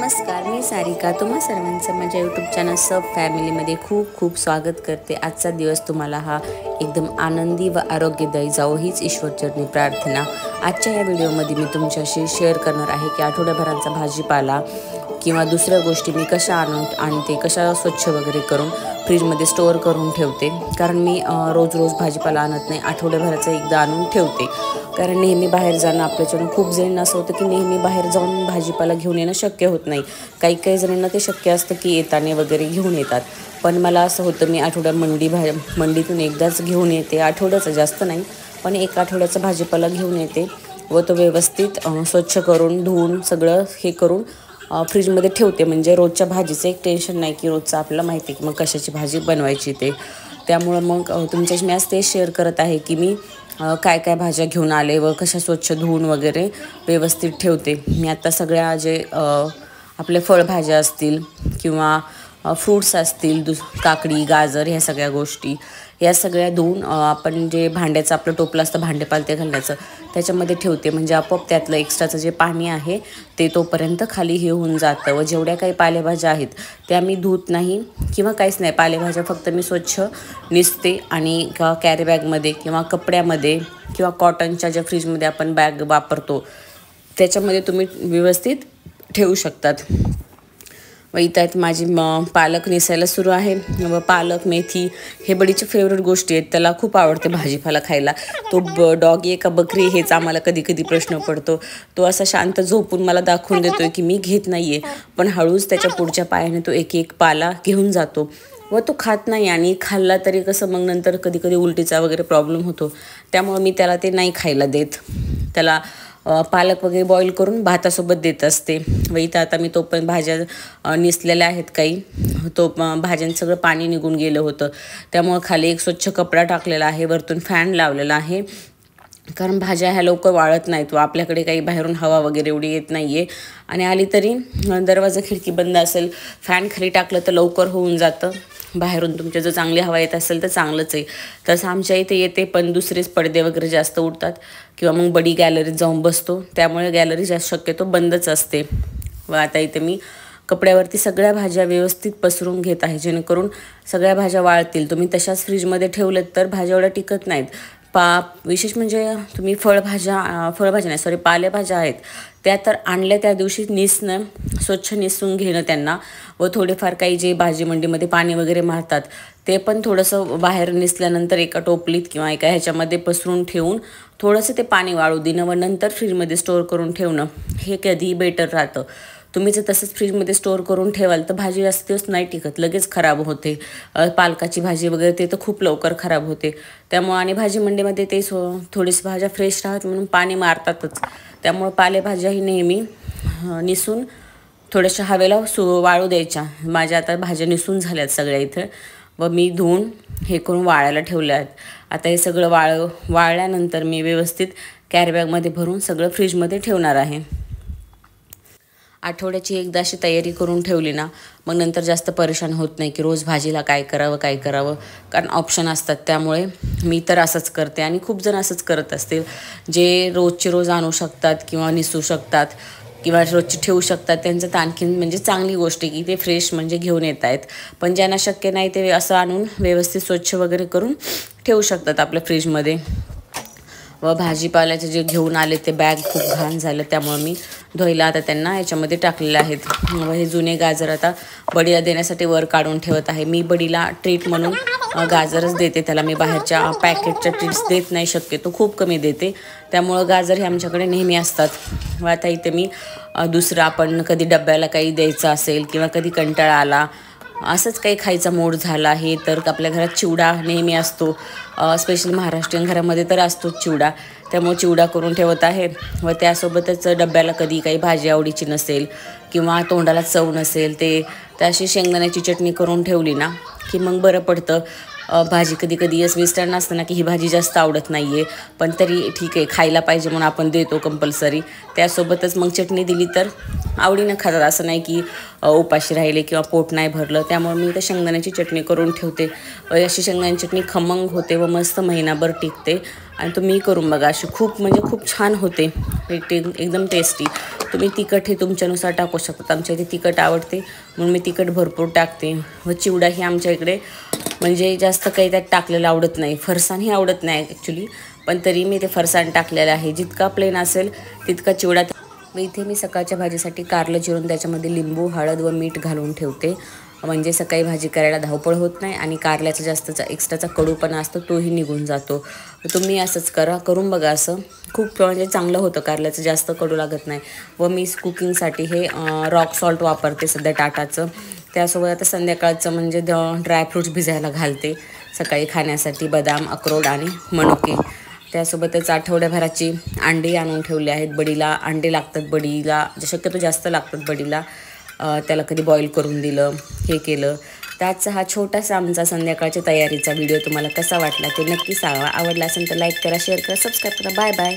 नमस्कार, मी सारिका तुम्हा सर्वांचं माझ्या यूट्यूब चॅनल सब फॅमिलीमध्ये खूप खूप स्वागत करते। आजचा दिवस तुम्हाला हा एकदम आनंदी व आरोग्यदायी जावो हीच ईश्वरचरणी प्रार्थना। आजच्या या व्हिडिओमध्ये मी तुमच्याशी शेअर करणार आहे की आठवड्याभराचा भाजीपाला किंवा दुसऱ्या गोष्टी मी कशा आणते, कशा स्वच्छ वगैरे करून फ्रीजमध्ये स्टोअर करून ठेवते। कारण मी रोज रोज भाजीपाला आणत नाही, आठवड्याभराचा एकदा आणून ठेवते। कारण नेहमी बाहेर जाणं आपल्याच्यानं खूप जणांना असं होतं की नेहमी बाहेर जाऊन भाजीपाला घेऊन येणं शक्य होत नाही। काही जणांना ते शक्य असतं की येताना वगैरे घेऊन येतात, पण मला असं होतं मी मंडीतून एकदाच घेऊन येते। आठवड्याचं जास्त नाही, पण एक आठवड्याचा भाजीपाला घेऊन येते व तो व्यवस्थित स्वच्छ करून धुवून सगळं हे करून फ्रीजमध्ये ठेवते। म्हणजे रोजच्या भाजीचं एक टेन्शन नाही की रोजचं आपल्याला माहिती आहे की मग कशाची भाजी बनवायची ते। त्यामुळं मग तुमच्याशी मी आज ते शेअर करत आहे की मी काय भाज्या घेऊन आले व कशा स्वच्छ धुवून वगैरे व्यवस्थित ठेवते। मी आता सगळ्या जे आपले फळभाज्या असतील किंवा फ्रूट्स असतील, काकडी, गाजर, ह्या सगळ्या गोष्टी या सगळ्या धुवून आपण जे भांड्याचं आपलं टोपलं असतं भांडेपालते घालण्याचं त्याच्यामध्ये ठेवते। म्हणजे आपोआप त्यातलं एक्स्ट्राचं जे पाणी आहे ते तोपर्यंत खाली हे होऊन जातं। व जेवढ्या काही पालेभाज्या आहेत त्या मी धुत नाही किंवा काहीच नाही, पालेभाज्या फक्त मी स्वच्छ निसते आणि कॅरी बॅगमध्ये किंवा कपड्यामध्ये किंवा कॉटनच्या ज्या फ्रीजमध्ये आपण बॅग वापरतो त्याच्यामध्ये तुम्ही व्यवस्थित ठेवू शकतात। व इथं माझी पालक निसायला सुरू आहे व पालक, मेथी हे बडीची फेवरेट गोष्टी आहेत, त्याला खूप आवडते भाजीपाला खायला। तो डॉगी आहे का बकरी हेच आम्हाला कधी कधी प्रश्न पडतो। तो असा शांत झोपून मला दाखवून देतोय की मी घेत नाही आहे, पण हळूच त्याच्या पुढच्या पायाने तो एक एक पाला घेऊन जातो व तो खात नाही। आणि खाल्ला तरी कसं मग नंतर कधी कधी उलटीचा वगैरे प्रॉब्लेम होतो, त्यामुळे मी त्याला ते नाही खायला देत। त्याला पालक वगैरे बॉईल करून भातासोबत देत असते। व इथं आता मी पण भाज्या निसलेल्या आहेत काही, भाज्यांचं सगळं पाणी निघून गेलं होतं, त्यामुळं खाली एक स्वच्छ कपडा टाकलेला आहे, वरतून फॅन लावलेला आहे। कारण भाज्या ह्या लवकर वाळत नाहीत व आपल्याकडे काही बाहेरून हवा वगैरे एवढी येत नाही आहे, आणि आली तरी दरवाजा खिडकी बंद असेल, फॅन खाली टाकलं तर लवकर होऊन जातं। बाहेरून तुमच्या जर चांगली हवा येत असेल तर चांगलंच आहे। तसं आमच्या इथे येते, पण दुसरेच पडदे वगैरे जास्त उडतात किंवा मग बडी गॅलरीत जाऊन बसतो, त्यामुळे गॅलरी जास्त शक्यतो बंदच असते। व आता इथे मी कपड्यावरती सगळ्या भाज्या व्यवस्थित पसरून घेत आहे, जेणेकरून सगळ्या भाज्या वाळतील। तुम्ही तशाच फ्रीजमध्ये ठेवलेत तर भाज्या एवढ्या टिकत नाहीत। विशेष म्हणजे तुम्ही पालेभाज्या आहेत त्या तर आणल्या त्या दिवशी निसणं, स्वच्छ निसून घेणं त्यांना, व थोडेफार काही जे भाजी मंडीमध्ये पाणी वगैरे मारतात ते पण थोडंसं बाहेर निसल्यानंतर एका टोपलीत किंवा एका ह्याच्यामध्ये पसरून ठेवून थोडंसं ते पाणी वाळू देणं व नंतर फ्रीजमध्ये स्टोअर करून ठेवणं हे कधीही बेटर राहतं। तुम्ही जर तसंच फ्रीजमध्ये स्टोअर करून ठेवाल तर भाजी जास्त दिवस नाही टिकत, लगेच खराब होते। पालकाची भाजी वगैरे ते तर खूप लवकर खराब होते, त्यामुळं आणि भाजी मंडीमध्ये ते थोडीशी भाज्या फ्रेश राहत म्हणून पाणी मारतातच, त्यामुळं पालेभाज्या ही नेहमी निसून थोड्याशा हवेला वाळू द्यायच्या। माझ्या आता भाज्या निसून झाल्यात सगळ्या इथं व मी धुवून हे करून वाळायला ठेवल्या आहेत। आता हे सगळं वाळल्यानंतर मी व्यवस्थित कॅरी बॅगमध्ये भरून सगळं फ्रीजमध्ये ठेवणार आहे। आठवड्याची एकदा अशी तयारी करून ठेवली ना, मग नंतर जास्त परेशान होत नाही की रोज भाजीला काय करावं, कारण ऑप्शन असतात। त्यामुळे मी तर असंच करते आणि खूप जण असंच करत असतील, जे रोजचे रोज आणू शकतात किंवा निसू शकतात किंवा रोजची ठेवू शकतात, त्यांचं तर आणखीन म्हणजे चांगली गोष्ट आहे की ते फ्रेश म्हणजे घेऊन येत आहेत। पण ज्यांना शक्य नाही ते असं आणून व्यवस्थित स्वच्छ वगैरे करून ठेवू शकतात आपल्या फ्रीजमध्ये। व भाजीपाल्याचे जे घेऊन आले ते बॅग खूप घाण झालं, त्यामुळे मी धुवायला आता त्यांना याच्यामध्ये टाकलेले आहेत। व हे जुने गाजर आता बडीला देण्यासाठी वर काढून ठेवत आहे। मी बडीला ट्रीट म्हणून गाजरच देते, त्याला मी बाहेरच्या पॅकेटच्या ट्रीट्स देत नाही, शक्यतो खूप कमी देते, त्यामुळं गाजर हे आमच्याकडे नेहमी असतात। व आता इथे मी दुसरं आपण कधी डब्याला काही द्यायचं असेल किंवा कधी कंटाळा आला, असंच काही खायचा मूड झाला आहे तर आपल्या घरात चिवडा नेहमी असतो, स्पेशली महाराष्ट्रीयन घरामध्ये तर असतोच चिवडा, त्यामुळे चिवडा करून ठेवत आहे। व त्यासोबतच डब्याला कधी काही भाजी आवडीची नसेल किंवा तोंडाला चव नसेल ते अशी शेंगदाण्याची चटणी करून ठेवली ना की मग बरं पडतं। भाजी कधी मिस्टरांना असतं ना की ही भाजी जास्त आवडत नाही आहे, पण तरी ठीक आहे खायला पाहिजे म्हणून आपण देतो कंपल्सरी, त्यासोबतच मग चटणी दिली तर आवडीनं खातात, असं नाही की उपाशी राहिले किंवा पोट नाही भरलं। त्यामुळे मी तर शेंगदाण्याची चटणी करून ठेवते व अशी शेंगदाण्याची चटणी खमंग होते व मस्त महिनाभर टिकते। आणि तुम्ही करून बघा, अशी खूप छान होते, एकदम टेस्टी। तुम्ही तिखट हे तुमच्यानुसार टाकू शकतात. आमच्या इथे तिखट आवडते म्हणून मी तिखट भरपूर टाकते. व चिवडा ही आमच्या इकडे म्हणजे जास्त काही त्यात टाकलेलं आवडत नाही. फरसाणही आवडत नाही ॲक्च्युली, पण तरी मी ते फरसाण टाकलेलं आहे. जितका प्लेन असेल तितका चिवडा. व इथे मी सकाळच्या भाजीसाठी कारलं चिरून त्याच्यामध्ये लिंबू, हळद व मीठ घालून ठेवते. म्हणजे सकाळी भाजी करायला धावपळ होत नाही आणि कारल्याचा जास्तचा एक्स्ट्राचा कडूपणा असतो तोही निघून जातो. तुम्ही असंच करून बघा. असं खूप म्हणजे चांगलं होतं, कारल्याचं जास्त कडू लागत नाही. व मी कुकिंगसाठी हे रॉक सॉल्ट वापरते सध्या टाटाचं. त्यासोबत आता संध्याकाळचं म्हणजे ड्रायफ्रूट्स भिजायला घालते सकाळी खाण्यासाठी, बदाम, अक्रोड आणि मनुके. त्यासोबतच आठवड्याभराची अंडी आणून ठेवली आहेत. बडीला अंडे लागतात, बडीला शक्यतो जास्त लागतात बडीला. त्याला कधी बॉईल करून दिलं, हे केलं. त्याचा हा छोटासा आमचा संध्याकाळच्या तयारीचा व्हिडिओ तुम्हाला कसा वाटला ते नक्की सांगा. आवडला असेल तर लाईक करा, शेअर करा, सबस्क्राईब करा. Bye bye.